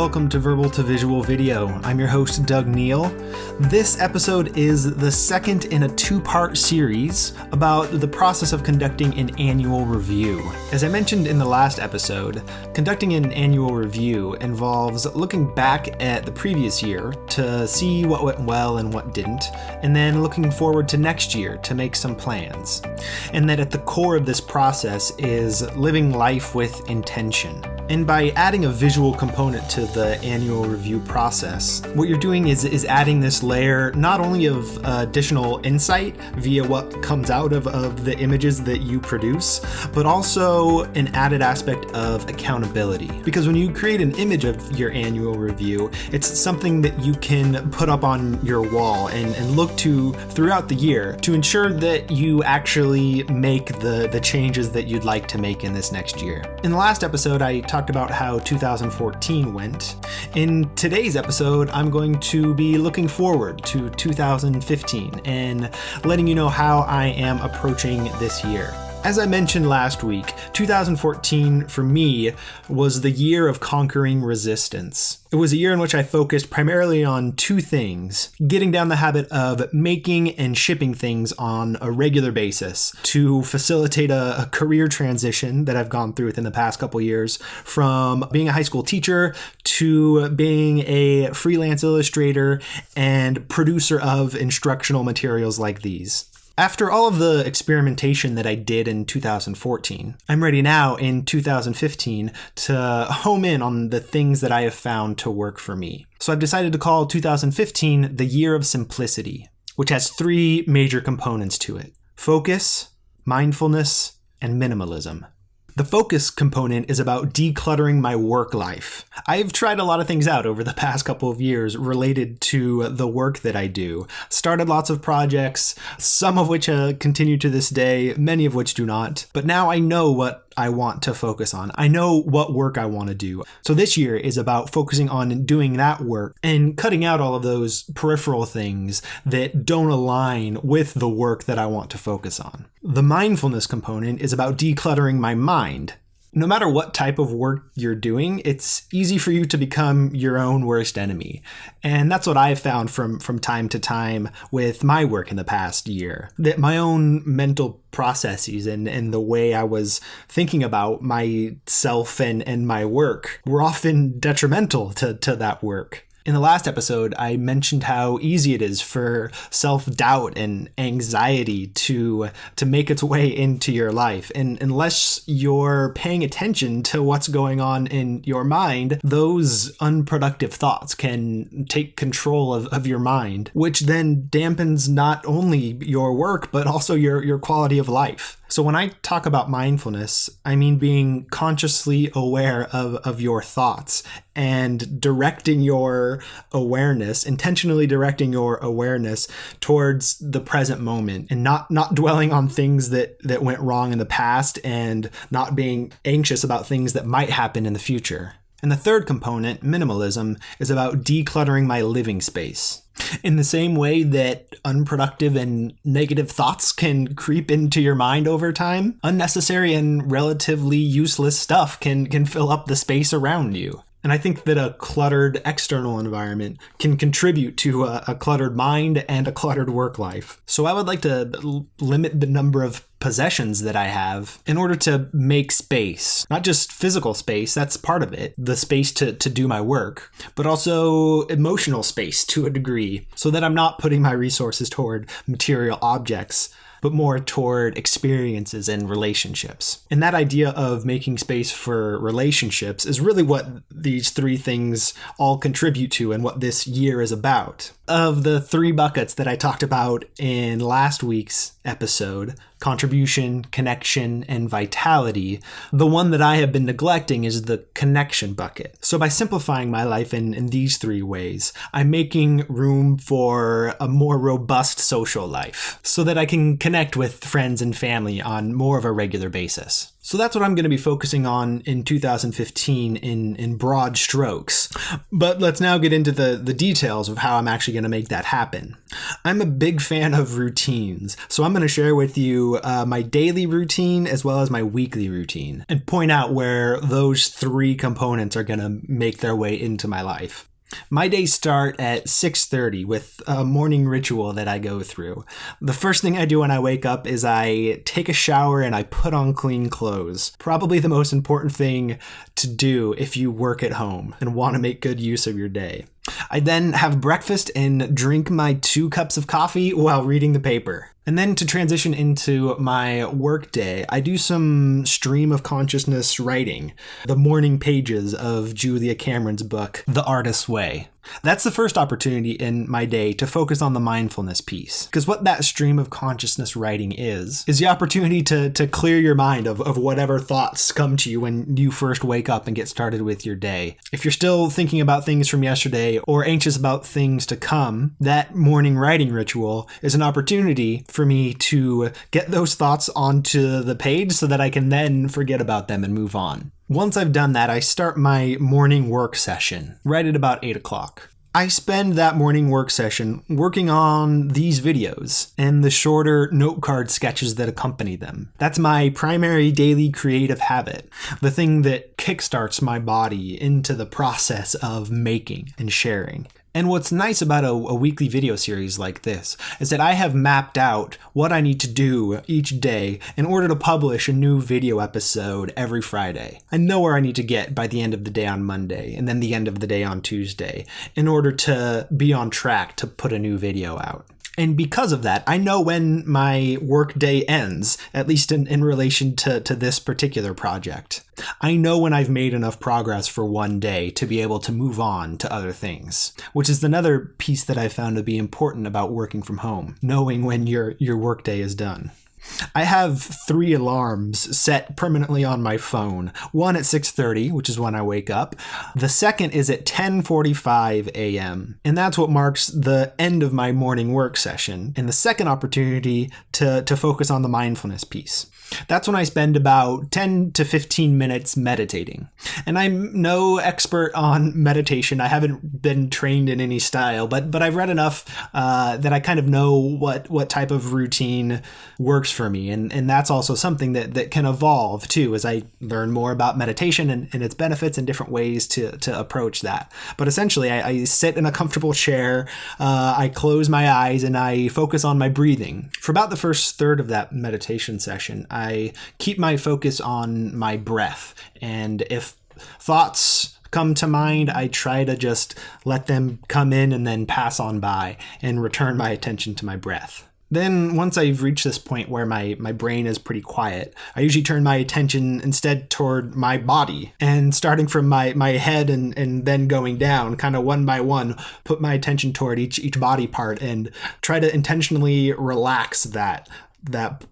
welcome to Verbal to Visual Video. I'm your host, Doug Neill. This episode is the second in a two-part series about the process of conducting an annual review. As I mentioned in the last episode, conducting an annual review involves looking back at the previous year to see what went well and what didn't, and then looking forward to next year to make some plans. And that at the core of this process is living life with intention. And by adding a visual component to the annual review process, what you're doing is adding this layer not only of additional insight via what comes out of the images that you produce, but also an added aspect of accountability. Because when you create an image of your annual review, it's something that you can put up on your wall and look to throughout the year to ensure that you actually make the changes that you'd like to make in this next year. In the last episode, I talked about how 2014 went. In today's episode, I'm going to be looking forward to 2015 and letting you know how I am approaching this year. As I mentioned last week, 2014 for me was the year of conquering resistance. It was a year in which I focused primarily on two things: getting down the habit of making and shipping things on a regular basis to facilitate a career transition that I've gone through within the past couple years, from being a high school teacher to being a freelance illustrator and producer of instructional materials like these. After all of the experimentation that I did in 2014, I'm ready now in 2015 to home in on the things that I have found to work for me. So I've decided to call 2015 the year of simplicity, which has three major components to it: focus, mindfulness, and minimalism. The focus component is about decluttering my work life. I've tried a lot of things out over the past couple of years related to the work that I do. Started lots of projects, some of which continue to this day, many of which do not. But now I know what I want to focus on. I know what work I want to do. So this year is about focusing on doing that work and cutting out all of those peripheral things that don't align with the work that I want to focus on. The mindfulness component is about decluttering my mind. No matter what type of work you're doing, it's easy for you to become your own worst enemy. And that's what I've found from time to time with my work in the past year. That my own mental processes and the way I was thinking about myself and my work were often detrimental to that work. In the last episode, I mentioned how easy it is for self-doubt and anxiety to make its way into your life. And unless you're paying attention to what's going on in your mind, those unproductive thoughts can take control of your mind, which then dampens not only your work, but also your quality of life. So when I talk about mindfulness, I mean being consciously aware of your thoughts and intentionally directing your awareness towards the present moment, and not dwelling on things that went wrong in the past and not being anxious about things that might happen in the future. And the third component, minimalism, is about decluttering my living space. In the same way that unproductive and negative thoughts can creep into your mind over time, unnecessary and relatively useless stuff can fill up the space around you. And I think that a cluttered external environment can contribute to a cluttered mind and a cluttered work life. So I would like to limit the number of possessions that I have in order to make space, not just physical space, that's part of it, the space to do my work, but also emotional space to a degree, so that I'm not putting my resources toward material objects, but more toward experiences and relationships. And that idea of making space for relationships is really what these three things all contribute to and what this year is about. Of the three buckets that I talked about in last week's episode, contribution, connection, and vitality, the one that I have been neglecting is the connection bucket. So by simplifying my life in these three ways, I'm making room for a more robust social life so that I can connect connect with friends and family on more of a regular basis. So that's what I'm going to be focusing on in 2015 in broad strokes. But let's now get into the details of how I'm actually going to make that happen. I'm a big fan of routines, so I'm going to share with you my daily routine as well as my weekly routine and point out where those three components are going to make their way into my life. My days start at 6:30 with a morning ritual that I go through. The first thing I do when I wake up is I take a shower and I put on clean clothes. Probably the most important thing to do if you work at home and want to make good use of your day. I then have breakfast and drink my 2 cups of coffee while reading the paper. And then to transition into my work day, I do some stream of consciousness writing, the morning pages of Julia Cameron's book, The Artist's Way. That's the first opportunity in my day to focus on the mindfulness piece. Because what that stream of consciousness writing is the opportunity to clear your mind of whatever thoughts come to you when you first wake up and get started with your day. If you're still thinking about things from yesterday or anxious about things to come, that morning writing ritual is an opportunity for me to get those thoughts onto the page so that I can then forget about them and move on. Once I've done that, I start my morning work session right at about 8 o'clock. I spend that morning work session working on these videos and the shorter note card sketches that accompany them. That's my primary daily creative habit, the thing that kickstarts my body into the process of making and sharing. And what's nice about a weekly video series like this is that I have mapped out what I need to do each day in order to publish a new video episode every Friday. I know where I need to get by the end of the day on Monday and then the end of the day on Tuesday in order to be on track to put a new video out. And because of that, I know when my work day ends, at least in relation to this particular project. I know when I've made enough progress for one day to be able to move on to other things, which is another piece that I found to be important about working from home, knowing when your work day is done. I have 3 alarms set permanently on my phone. One at 6:30, which is when I wake up. The second is at 10:45 a.m. And that's what marks the end of my morning work session and the second opportunity to focus on the mindfulness piece. That's when I spend about 10 to 15 minutes meditating. And I'm no expert on meditation. I haven't been trained in any style, but I've read enough that I kind of know what type of routine works for me. And that's also something that can evolve too as I learn more about meditation and its benefits and different ways to approach that. But essentially, I sit in a comfortable chair, I close my eyes, and I focus on my breathing. For about the first third of that meditation session, I keep my focus on my breath. And if thoughts come to mind, I try to just let them come in and then pass on by and return my attention to my breath. Then once I've reached this point where my brain is pretty quiet, I usually turn my attention instead toward my body and starting from my head and then going down kind of one by one, put my attention toward each body part and try to intentionally relax that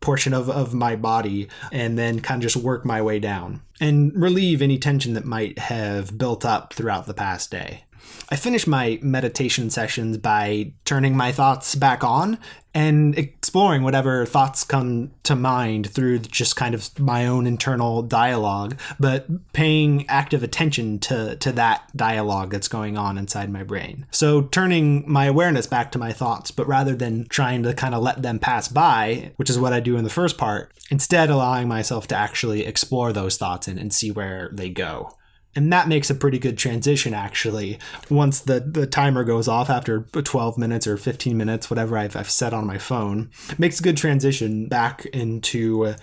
portion of my body and then kind of just work my way down and relieve any tension that might have built up throughout the past day. I finish my meditation sessions by turning my thoughts back on and exploring whatever thoughts come to mind through just kind of my own internal dialogue, but paying active attention to that dialogue that's going on inside my brain. So turning my awareness back to my thoughts, but rather than trying to kind of let them pass by, which is what I do in the first part, instead allowing myself to actually explore those thoughts and see where they go. And that makes a pretty good transition, actually. Once the timer goes off after 12 minutes or 15 minutes, whatever I've set on my phone, it makes a good transition back into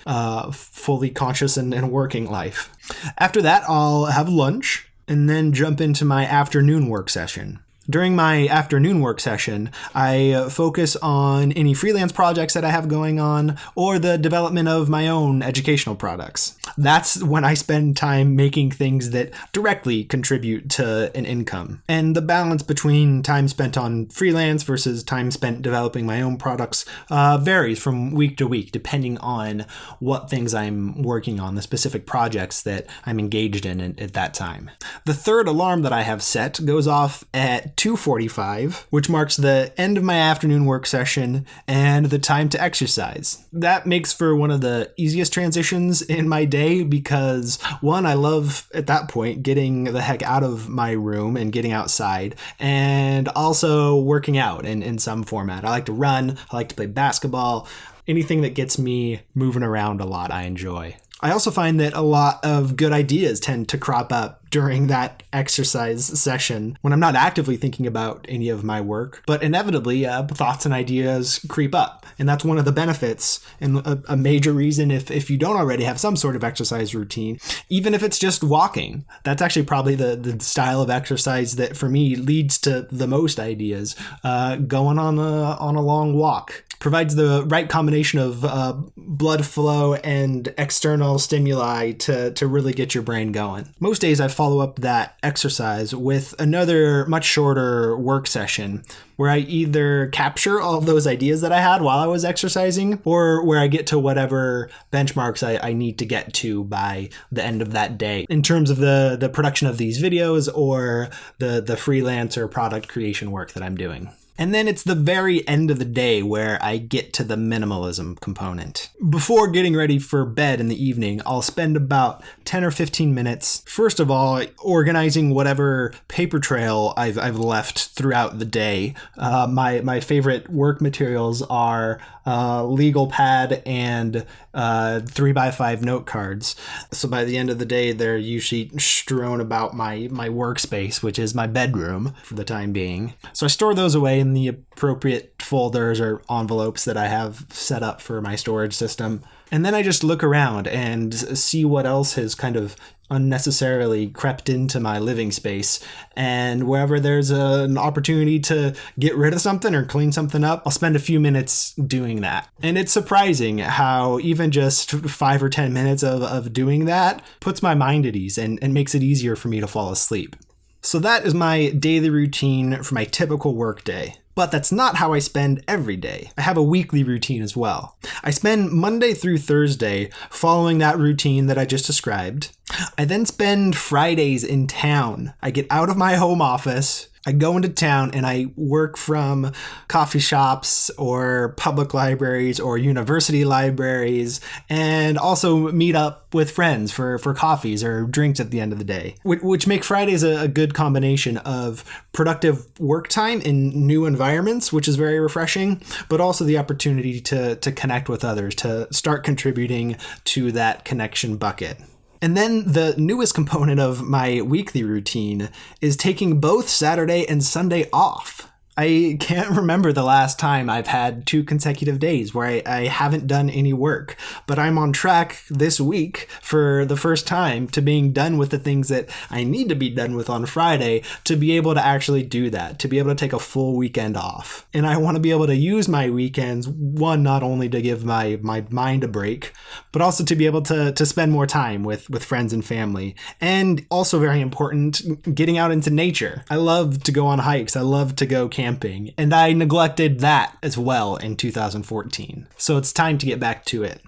fully conscious and working life. After that, I'll have lunch and then jump into my afternoon work session. During my afternoon work session, I focus on any freelance projects that I have going on or the development of my own educational products. that's when I spend time making things that directly contribute to an income. And the balance between time spent on freelance versus time spent developing my own products varies from week to week, depending on what things I'm working on, the specific projects that I'm engaged in at that time. The third alarm that I have set goes off at 2:45, which marks the end of my afternoon work session and the time to exercise. That makes for one of the easiest transitions in my day because, one, I love at that point getting the heck out of my room and getting outside, and also working out in some format. I like to run, I like to play basketball. Anything that gets me moving around a lot, I enjoy. I also find that a lot of good ideas tend to crop up during that exercise session when I'm not actively thinking about any of my work, but inevitably thoughts and ideas creep up. And that's one of the benefits and a major reason if you don't already have some sort of exercise routine, even if it's just walking. That's actually probably the style of exercise that for me leads to the most ideas. Going on a long walk provides the right combination of blood flow and external stimuli to really get your brain going. Most days I follow up that exercise with another much shorter work session where I either capture all of those ideas that I had while I was exercising or where I get to whatever benchmarks I need to get to by the end of that day in terms of the production of these videos or the freelance or product creation work that I'm doing. And then it's the very end of the day where I get to the minimalism component. Before getting ready for bed in the evening, I'll spend about 10 or 15 minutes, first of all, organizing whatever paper trail I've left throughout the day. My favorite work materials are legal pad and 3x5 note cards. So by the end of the day, they're usually strewn about my workspace, which is my bedroom for the time being. So I store those away in the appropriate folders or envelopes that I have set up for my storage system. And then I just look around and see what else has kind of unnecessarily crept into my living space. And wherever there's an opportunity to get rid of something or clean something up, I'll spend a few minutes doing that. And it's surprising how even just 5 or 10 minutes of doing that puts my mind at ease and makes it easier for me to fall asleep. So that is my daily routine for my typical work day. But that's not how I spend every day. I have a weekly routine as well. I spend Monday through Thursday following that routine that I just described. I then spend Fridays in town. I get out of my home office, I go into town and I work from coffee shops or public libraries or university libraries, and also meet up with friends for coffees or drinks at the end of the day, which make Fridays a good combination of productive work time in new environments, which is very refreshing, but also the opportunity to connect with others, to start contributing to that connection bucket. And then the newest component of my weekly routine is taking both Saturday and Sunday off. I can't remember the last time I've had 2 consecutive days where I haven't done any work, but I'm on track this week for the first time to being done with the things that I need to be done with on Friday to be able to actually do that, to be able to take a full weekend off. And I want to be able to use my weekends, one, not only to give my mind a break, but also to be able to spend more time with friends and family. And also very important, getting out into nature. I love to go on hikes. I love to go camping, and I neglected that as well in 2014. So it's time to get back to it.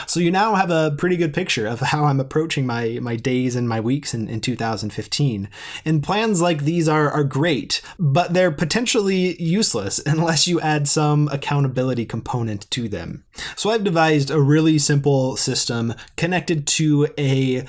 So you now have a pretty good picture of how I'm approaching my days and my weeks in 2015. And plans like these are great, but they're potentially useless unless you add some accountability component to them. So I've devised a really simple system connected to a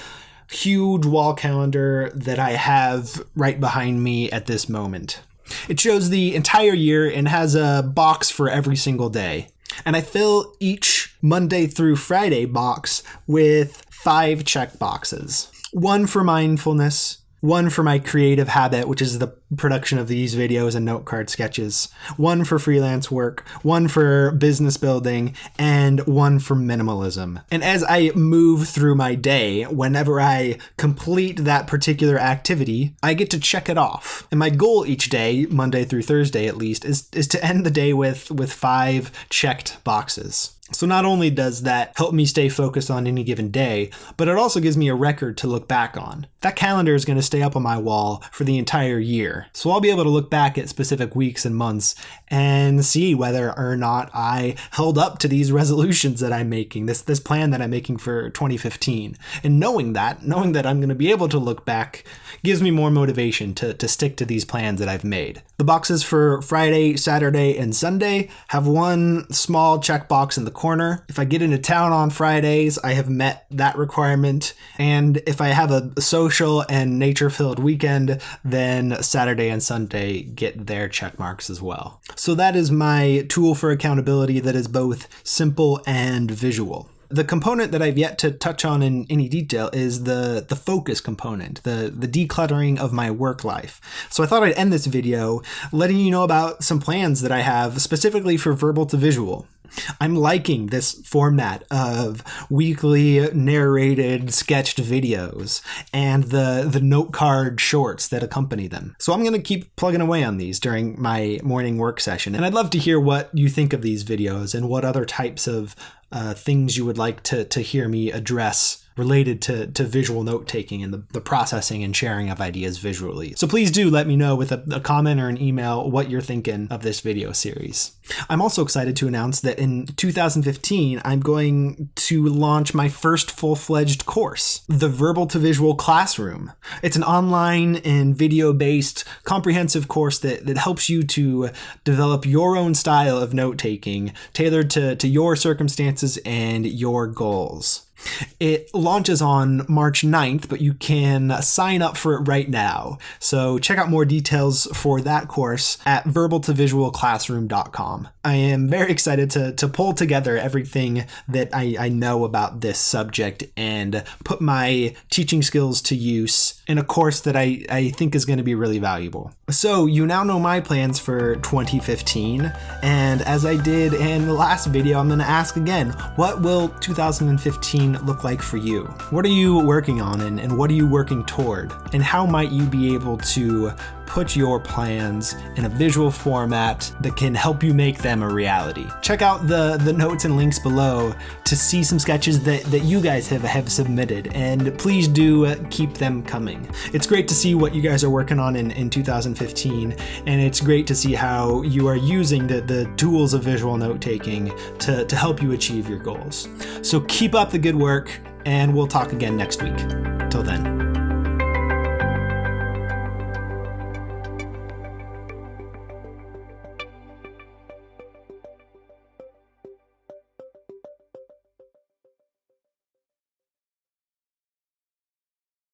huge wall calendar that I have right behind me at this moment. It shows the entire year and has a box for every single day. And I fill each Monday through Friday box with 5 check boxes. 1 for mindfulness, 1 for my creative habit, which is the production of these videos and note card sketches, one for freelance work, one for business building, and one for minimalism. And as I move through my day, whenever I complete that particular activity, I get to check it off. And my goal each day, Monday through Thursday at least, is to end the day with 5 checked boxes. So not only does that help me stay focused on any given day, but it also gives me a record to look back on. That calendar is going to stay up on my wall for the entire year. So I'll be able to look back at specific weeks and months and see whether or not I held up to these resolutions that I'm making, this plan that I'm making for 2015. And knowing that I'm going to be able to look back gives me more motivation to stick to these plans that I've made. The boxes for Friday, Saturday, and Sunday have one small checkbox in the corner. If I get into town on Fridays, I have met that requirement. And if I have a social and nature-filled weekend, then Saturday and Sunday get their check marks as well. So that is my tool for accountability that is both simple and visual. The component that I've yet to touch on in any detail is the focus component, the decluttering of my work life. So I thought I'd end this video letting you know about some plans that I have specifically for verbal to visual. I'm liking this format of weekly narrated sketched videos and the note card shorts that accompany them. So I'm going to keep plugging away on these during my morning work session. And I'd love to hear what you think of these videos and what other types of things you would like to hear me address related to visual note-taking and the processing and sharing of ideas visually. So please do let me know with a comment or an email what you're thinking of this video series. I'm also excited to announce that in 2015, I'm going to launch my first full-fledged course, the Verbal to Visual Classroom. It's an online and video-based comprehensive course that helps you to develop your own style of note-taking tailored to your circumstances and your goals. It launches on March 9th, but you can sign up for it right now. So check out more details for that course at verbaltovisualclassroom.com. I am very excited to pull together everything that I know about this subject and put my teaching skills to use in a course that I think is going to be really valuable. So you now know my plans for 2015, and as I did in the last video, I'm going to ask again, what will 2015 look like for you? What are you working on and what are you working toward? And how might you be able to put your plans in a visual format that can help you make them a reality? Check out the notes and links below to see some sketches that you guys have submitted, and please do keep them coming. It's great to see what you guys are working on in 2015, and it's great to see how you are using the tools of visual note-taking to help you achieve your goals. So keep up the good work, and we'll talk again next week. Till then.